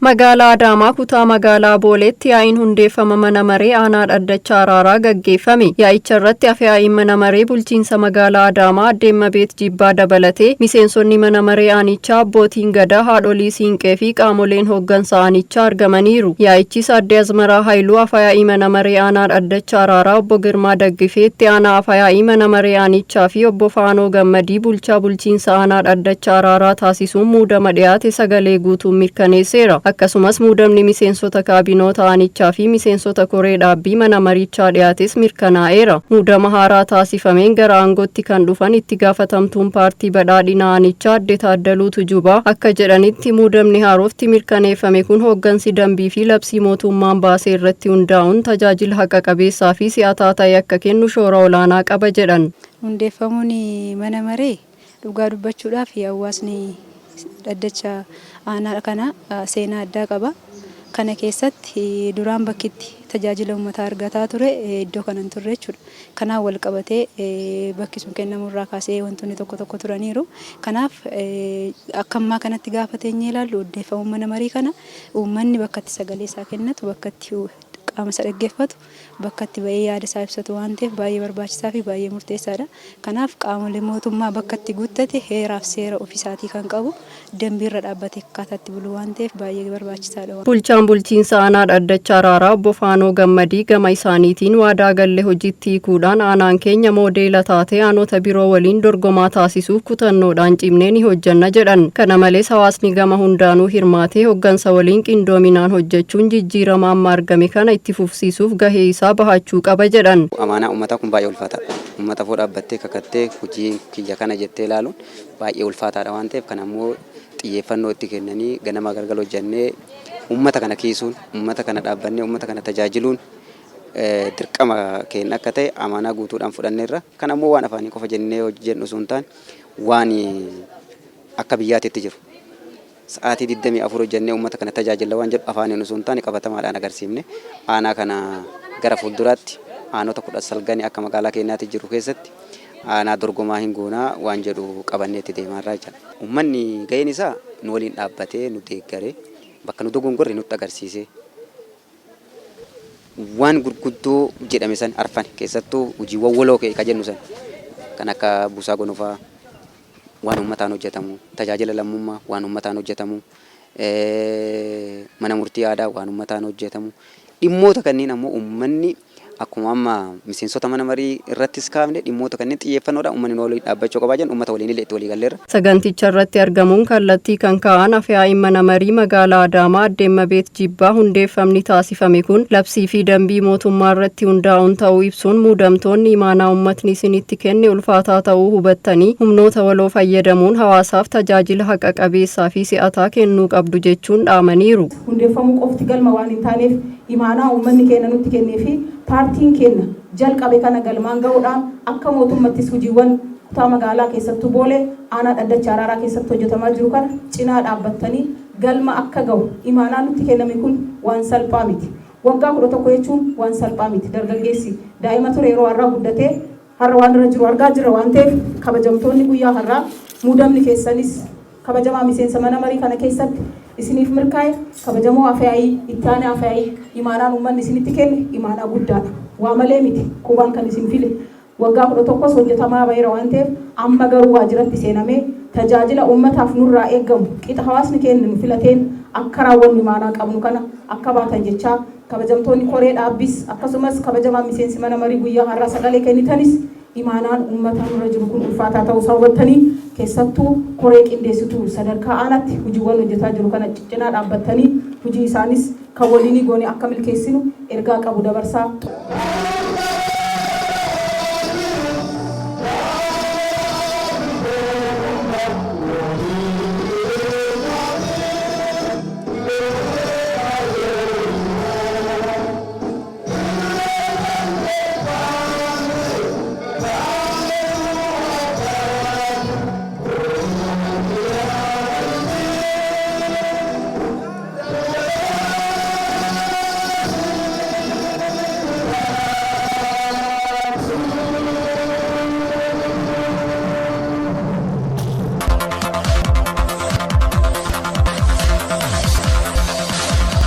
Magaalaa Adaamaa kutaa magaalaa Booleetti yaa'iin hundeeffama mana maree aanaa dhaddacha araaraa gaggeeffame. Yaa'icha irratti afyaa'iin mana maree bulchiinsa magaalaa Adaamaa Aadde Imabeet Jibbaa dabalatee miseensonni mana maree aanichaa, abbootiin gadaa, haadholii siinqee fi qaamoleen hooggansa aanichaa argamaniiru. Yaa'ichis Aadde Azmaraa Haayiluu afyaa'ii mana maree aanaa dhaddacha araaraa, obbo Girmaa Daggifee itti aanaa afyaa'ii mana maree aanichaa fi obbo Faanoo Gammadii bulchaa bulchiinsa aanaa dhaddacha araaraa taasisuun muudama dhiyaate sagalee guutuun mirkaneesseera. Akkasumas muudamni miseensota kaabinoota aanichaa fi miseensota koree dhaabbii mana marichaa dhiyaates mirkanaa'eera. Muudama haaraa taasifameen gara aangootti kan dhufan itti gaafatamtuun paartii badhaadhina aanichaa Aadde Taaddaluu Tujubaa akka jedhanitti muudamni haarofti mirkaneeffame kun hooggansi dambii fi labsii mootummaan baasee irratti hundaa'uun tajaajila haqa qabeessaa fi si'ataa ta'e akka kennu shoora olaanaa qaba jedhan. Hundeeffamuun mana maree dhugaa dubbachuudhaaf hawaasni dhaddacha aanaa kana seenaa addaa qaba. Kana keessatti duraan bakkitti tajaajila uummataa argataa ture iddoo kanan turre jechuudha. Kanaan wal qabatee bakki sun kennamurraa kaasee wantoonni tokko tokko turaniiru. Kanaaf akka ammaa kanatti gaafa teenyee ilaallu hundeeffamuun mana marii kana uummanni bakka itti sagalee isaa kennatu, bakka itti qaama isaa dhaggeeffatu, bakka itti ba'ee yaada isaa ibsatu waan ta'eef baay'ee barbaachisaa fi baay'ee murteessaadha. Kanaaf qaamolee mootummaa bakka itti guuttate heeraa fi seera ofiisaatii kan qabu dambiirra dhaabbatee akkaataa itti bulu waan ta'eef baay'ee barbaachisaadha. Bulchaan bulchiinsa aanaa dhaddacha araaraa obbo Faanoo Gammadii gama isaaniitiin waadaa galle hojiitti hiikuudhaan aanaan keenya moodeela taatee aanota biroo waliin dorgomaa taasisuuf kutannoodhaan cimnee ni hojjanna jedhan. Kana malees hawaasni gama hundaanuu hirmaatee hooggansa waliin qindoominaan hojjechuun jijjiirama amma argame kana itti fufsiisuuf gahee isaa bahachuu qaba jedhan. Amaanaa uummataa kun baay'ee ulfaataadha. Uummata foo dhaabbattee kakattee hojii kiyya kana jettee ilaaluun baay'ee ulfaataadha waan ta'eef kana immoo xiyyeeffannoo itti kennanii ganama galgala hojjannee uummata kana kiisuun, uummata kana dhaabbannee, uummata kana tajaajiluun dirqama keenya akka ta'e amaanaa guutuudhaan fudhanneerra. Kana immoo waan afaanii qofa jennee hojjennu sun ta'an waan akka biyyaatitti jiru. Sa'aatii 24 hojjennee uummata kana tajaajila waan jedhu afaaniin sun ta'an qabatamaadhaan agarsiifne aanaa kana gara fuulduraatti aanota 19 akka magaalaa keenyaatti jiru keessatti aanaa dorgomaa hin goonaa waan jedhu qabannee itti deemaa jira. Uummanni gaheen isaa nu waliin dhaabbatee nu deeggaree bakka nu dogongorre nutti agarsiisee waan gurguddoo jedhame san arfan keessattuu hojiiwwan waloo ka jennu san kan akka buusaa gonofaa waan uummataan hojjetamu, tajaajila lammummaa waan uummataan hojjetamu, mana murtii aadaa waan uummataan hojjetamu, dhimmoota kanneen ammoo uummanni akkuma amma miseensota mana marii irrattis kaafne dhimmoota kanneen xiyyeeffannoodhaan uummanni waliin dhaabbachuu qabaa jedhan uummata waliin illee itti walii galleerra. Saganticha irratti argamuun kallattii kan ka'an afyaa'iin mana marii magaalaa Adaamaa Aadde Imabeet Jibbaa hundeeffamni taasifame kun labsii fi dambii mootummaa irratti hundaa'uun ta'uu ibsuun muudamtoonni imaanaa uummatni isinitti kenne ulfaataa ta'uu hubattanii humnoota waloo fayyadamuun hawaasaaf tajaajila haqa qabeessaa fi si'ataa kennuu qabdu jechuun dhaamaniiru. Hundeeffamuu qofti galma waan hin taaneef imaanaa uummanni keenya nutti kennee fi paartiin keenya jalqabe kana galmaan ga'uudhaan akka mootummaattis hojiiwwan kutaa magaalaa keessattuu Boolee aanaa dhaddacha araaraa keessatti hojjetamaa jiru kana cinaa dhaabbattanii galma akka ga'u imaanaa nutti kenname kun waan salphaa miti. Waggaa 11 jechuun waan salphaa miti. Dargaggeessi daa'ima ture yeroo har'aa guddatee har'a waan irra jiru argaa jira waan ta'eef kabajamtoonni guyyaa har'aa muudamni keessanis kabajamaa miseensa mana marii kana keessatti isiniif mirkaa'e kabajamoo afyaa'ii itti aanee afyaa'ii imaanaan uummanni isinitti kenne imaanaa guddaadha. Waa malee miti kubaan kan isin file waggaa 11 hojjetamaa baheera waan ta'eef amma garuu waajjiratti seenamee tajaajila uummataaf nurraa eeggamu qixa hawaasni keenya nu filateen akka raawwannu imaanaa qabnu kana akka baatan jechaa kabajamtoonni koree dhaabbis akkasumas kabajamaa miseensi mana marii guyyaa har'aa sagalee kennitanis imaanaan uummataa nurra jiru kun ulfaataa ta'uu hubattanii keessattuu koree qindeessituu sadarkaa aanaatti hojiiwwan hojjetaa jiru kana cinaa dhaabbattanii hojii isaanis kan waliin goone akka milkeessinu ergaa qabu dabarsaa.